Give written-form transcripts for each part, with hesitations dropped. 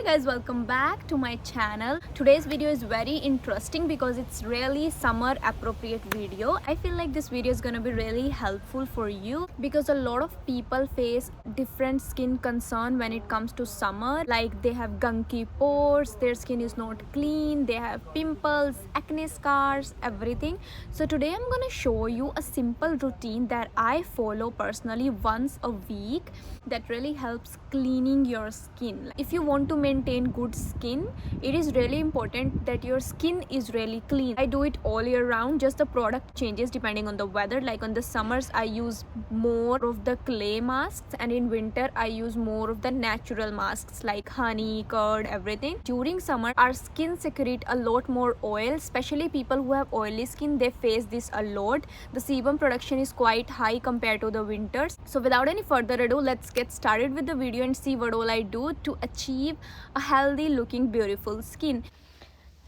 Hi guys, welcome back to my channel. Today's video is very interesting because it's really summer appropriate video. I feel like this video is gonna be really helpful for you because a lot of people face different skin concern when it comes to summer. Like they have gunky pores, their skin is not clean, they have pimples, acne scars, everything. So today I'm gonna show you a simple routine that I follow personally once a week that really helps cleaning your skin. If you want to maintain good skin, it is really important that your skin is really clean. I do it all year round, just the product changes depending on the weather. Like on the summers I use more of the clay masks, and in winter I use more of the natural masks like honey, curd, everything. During summer our skin secrete a lot more oil, especially people who have oily skin. They face this a lot. The sebum production is quite high compared to the winters. So without any further ado, let's get started with the video and see what all I do to achieve a healthy looking beautiful skin.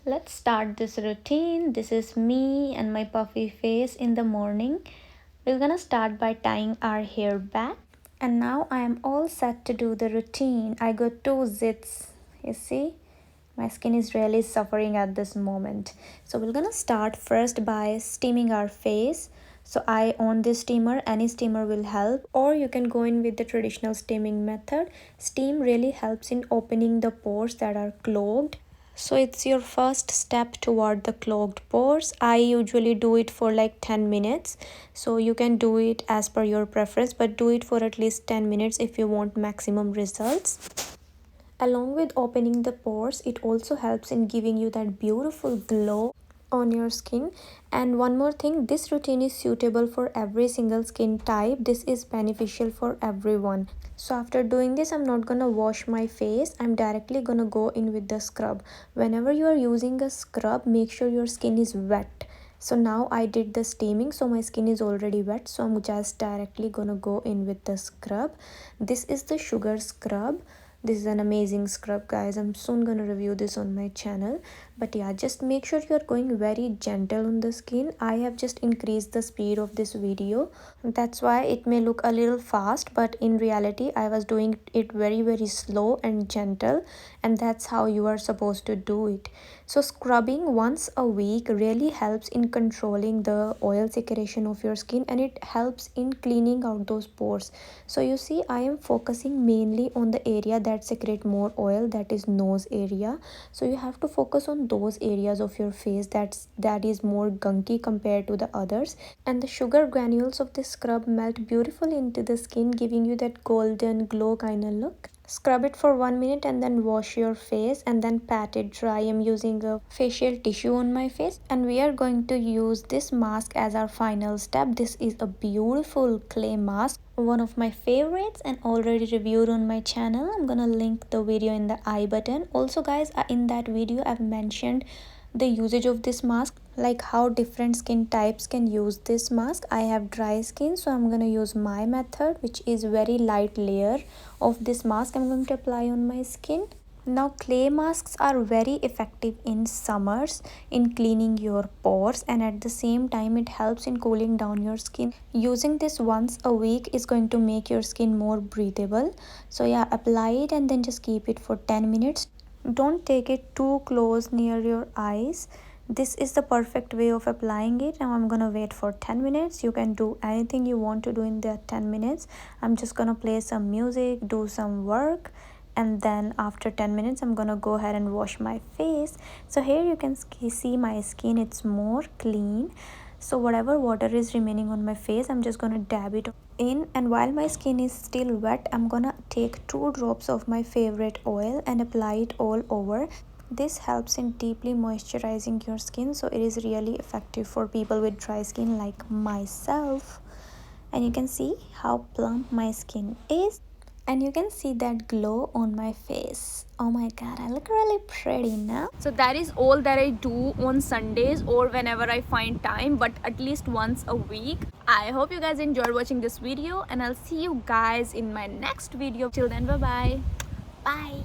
Let's start this routine. This is me and my puffy face in the morning. We're gonna start by tying our hair back. And now I am all set to do the routine. I got 2 zits. You see? My skin is really suffering at this moment. So we're gonna start first by steaming our face. So I own this steamer. Any steamer will help, or you can go in with the traditional steaming method. Steam really helps in opening the pores that are clogged. So it's your first step toward the clogged pores. I usually do it for like 10 minutes. So you can do it as per your preference, but do it for at least 10 minutes if you want maximum results. Along with opening the pores, it also helps in giving you that beautiful glow on your skin. And one more thing, this routine is suitable for every single skin type. This is beneficial for everyone. So after doing this, I'm not gonna wash my face. I'm directly gonna go in with the scrub. Whenever you are using a scrub, make sure your skin is wet. So now I did the steaming, so my skin is already wet, so I'm just directly gonna go in with the scrub. This is the sugar scrub. This is an amazing scrub, guys. I'm soon gonna review this on my channel. But yeah, just make sure you're going very gentle on the skin. I have just increased the speed of this video. That's why it may look a little fast, but in reality I was doing it very slow and gentle, and that's how you are supposed to do it. So scrubbing once a week really helps in controlling the oil secretion of your skin, and it helps in cleaning out those pores. So you see, I am focusing mainly on the area that secrete more oil, that is nose area. So you have to focus on those areas of your face that is more gunky compared to the others. And the sugar granules of this scrub melt beautifully into the skin, giving you that golden glow kind of look. Scrub it for 1 minute and then wash your face and then pat it dry. I'm using a facial tissue on my face, and we are going to use this mask as our final step. This is a beautiful clay mask, one of my favorites and already reviewed on my channel. I'm gonna link the video in the I button. Also guys, in that video I've mentioned the usage of this mask, like how different skin types can use this mask. I have dry skin, so I'm gonna use my method, which is very light layer of this mask I'm going to apply on my skin. Now clay masks are very effective in summers in cleaning your pores, and at the same time it helps in cooling down your skin. Using this once a week is going to make your skin more breathable. So yeah, apply it and then just keep it for 10 minutes. Don't take it too close near your eyes. This is the perfect way of applying it. Now I'm gonna wait for 10 minutes. You can do anything you want to do in that 10 minutes. I'm just gonna play some music, do some work, and then after 10 minutes I'm gonna go ahead and wash my face. So here you can see my skin, it's more clean. So whatever water is remaining on my face, I'm just gonna dab it in, and while my skin is still wet, I'm gonna take 2 drops of my favorite oil and apply it all over. This helps in deeply moisturizing your skin, so it is really effective for people with dry skin like myself. And you can see how plump my skin is, and you can see that glow on my face. Oh my god, I look really pretty now. So that is all that I do on Sundays or whenever I find time, but at least once a week. I hope you guys enjoyed watching this video, and I'll see you guys in my next video. Till then, bye bye.